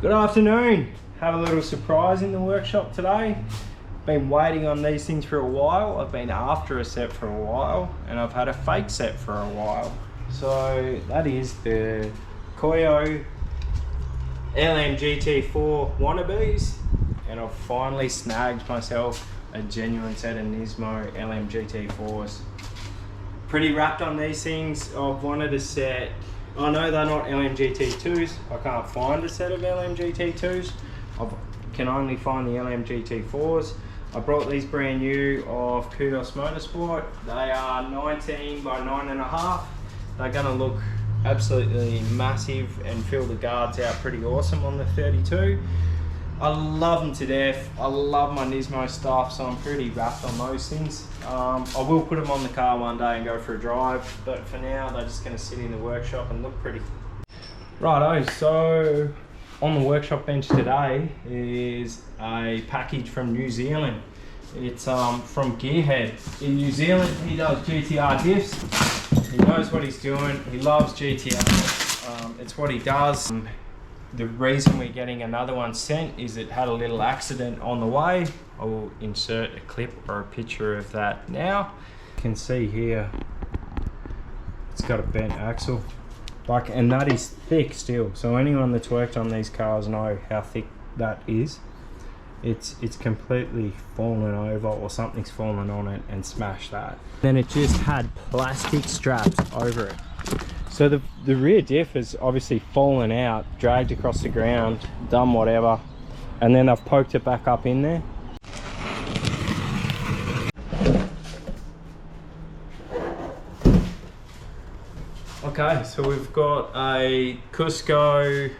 Good afternoon. Have a little surprise in the workshop today. Been waiting on these things for a while. I've been after a set for a while, and I've had a fake set for a while. So that is the Kudos LMGT4 wannabes, and I've finally snagged myself a genuine set of Nismo LMGT4s. Pretty wrapped on these things. I've wanted a set. I know they're not LMGT2s. I can't find a set of LMGT2s. I can only find the LMGT4s. I brought these brand new of Kudos Motorsport. They are 19 by 9.5. They're gonna look absolutely massive and fill the guards out pretty awesome on the 32. I love them to death. I love my Nismo stuff, so I'm pretty wrapped on those things. I will put them on the car one day and go for a drive, but for now they're just going to sit in the workshop and look pretty. Righto, so on the workshop bench today is a package from New Zealand. It's from Gearhead. In New Zealand, he does GTR diffs. He knows what he's doing. He loves GTR. It's what he does. The reason we're getting another one sent is it had a little accident on the way. I will insert a clip or a picture of that now. You can see here, it's got a bent axle. And that is thick still. So anyone that's worked on these cars know how thick that is. It's completely fallen over, or something's fallen on it and smashed that. Then it just had plastic straps over it. So the rear diff has obviously fallen out, dragged across the ground, done whatever, and then I've poked it back up in there. Okay, so we've got a Cusco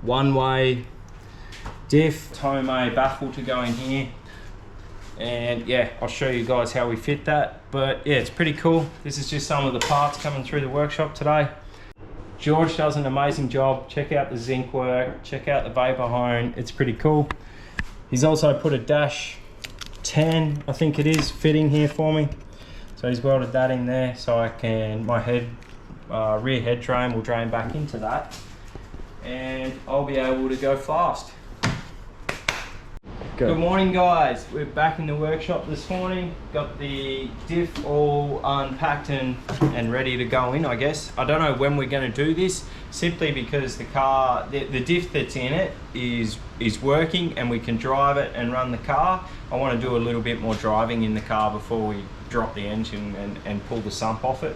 one-way diff, Tomei baffle to go in here. And yeah, I'll show you guys how we fit that. But yeah, it's pretty cool. This is just some of the parts coming through the workshop today. George does an amazing job. Check out the zinc work, check out the vapor hone. It's pretty cool. He's also put a dash 10, I think it is, fitting here for me. So he's welded that in there so I can, my rear head drain will drain back into that, and I'll be able to go fast. Good morning, guys. We're back in the workshop this morning. Got the diff all unpacked and ready to go in, I guess. I don't know when we're going to do this, simply because the car, the diff that's in it is working and we can drive it and run the car. I want to do a little bit more driving in the car before we drop the engine and pull the sump off it.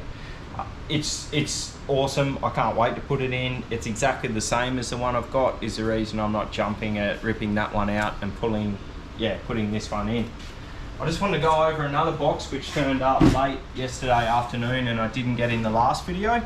It's awesome. I can't wait to put it in. It's exactly the same as the one I've got, is the reason I'm not jumping at ripping that one out and putting this one in. I just wanted to go over another box which turned up late yesterday afternoon and I didn't get in the last video,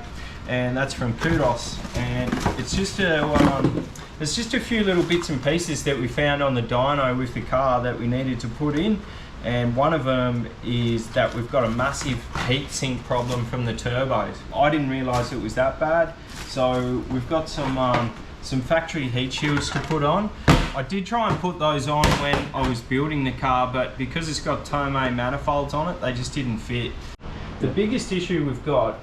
and that's from Kudos, and it's just a few little bits and pieces that we found on the dyno with the car that we needed to put in. And one of them is that we've got a massive heat sink problem from the turbos. I didn't realise it was that bad, so we've got some factory heat shields to put on. I did try and put those on when I was building the car, but because it's got Tomei manifolds on it, they just didn't fit. The biggest issue we've got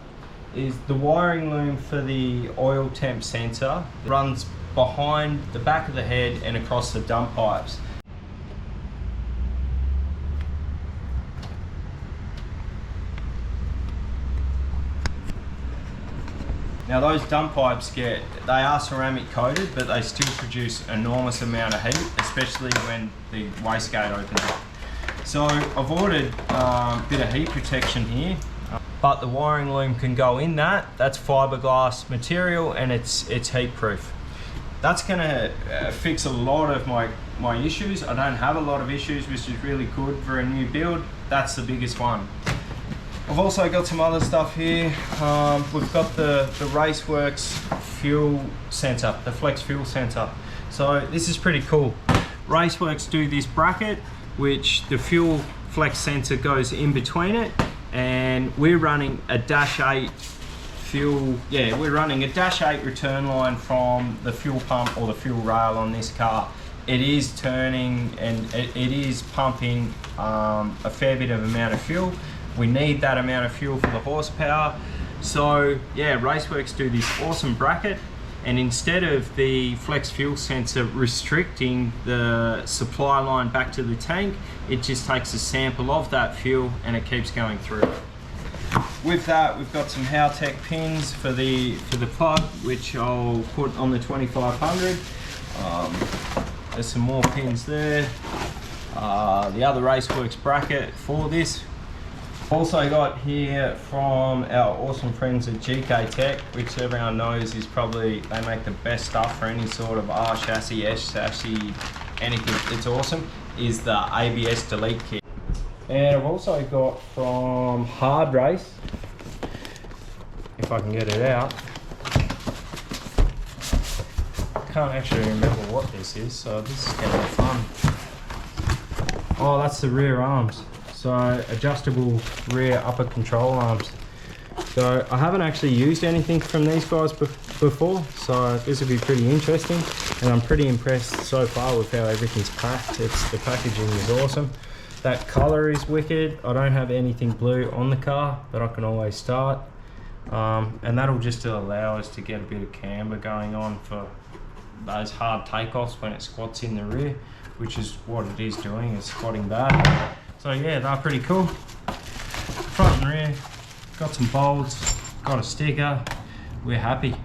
is the wiring loom for the oil temp sensor runs behind the back of the head and across the dump pipes. Now those dump pipes they are ceramic coated, but they still produce enormous amount of heat, especially when the wastegate opens up. So I've ordered a bit of heat protection here, but the wiring loom can go in that. That's fiberglass material and it's heat proof. That's gonna fix a lot of my issues. I don't have a lot of issues, which is really good for a new build. That's the biggest one. I've also got some other stuff here. We've got the Raceworks fuel sensor, the flex fuel sensor. So this is pretty cool. Raceworks do this bracket, which the fuel flex sensor goes in between it, and we're running a -8 fuel. Yeah, we're running a -8 return line from the fuel pump or the fuel rail on this car, it is turning and it is pumping a fair bit of amount of fuel. We need that amount of fuel for the horsepower. So yeah, Raceworks do this awesome bracket, and instead of the flex fuel sensor restricting the supply line back to the tank, it just takes a sample of that fuel and it keeps going through. With that, we've got some Howtech pins for the plug, which I'll put on the 2500. There's some more pins there. The other Raceworks bracket for this. Also got here from our awesome friends at GK Tech, which everyone knows is probably, they make the best stuff for any sort of R chassis, S chassis, anything. It's awesome, is the ABS delete kit. And I've also got from Hard Race, if I can get it out. I can't actually remember what this is, so this is going to be fun. Oh, that's the rear arms. So adjustable rear upper control arms. So I haven't actually used anything from these guys before, so this will be pretty interesting. And I'm pretty impressed so far with how everything's packed. The packaging is awesome. That color is wicked. I don't have anything blue on the car, but I can always start. And that'll just allow us to get a bit of camber going on for those hard takeoffs when it squats in the rear, which is what it is doing, is squatting back. So yeah, they're pretty cool. Front and rear, got some bolts, got a sticker, we're happy.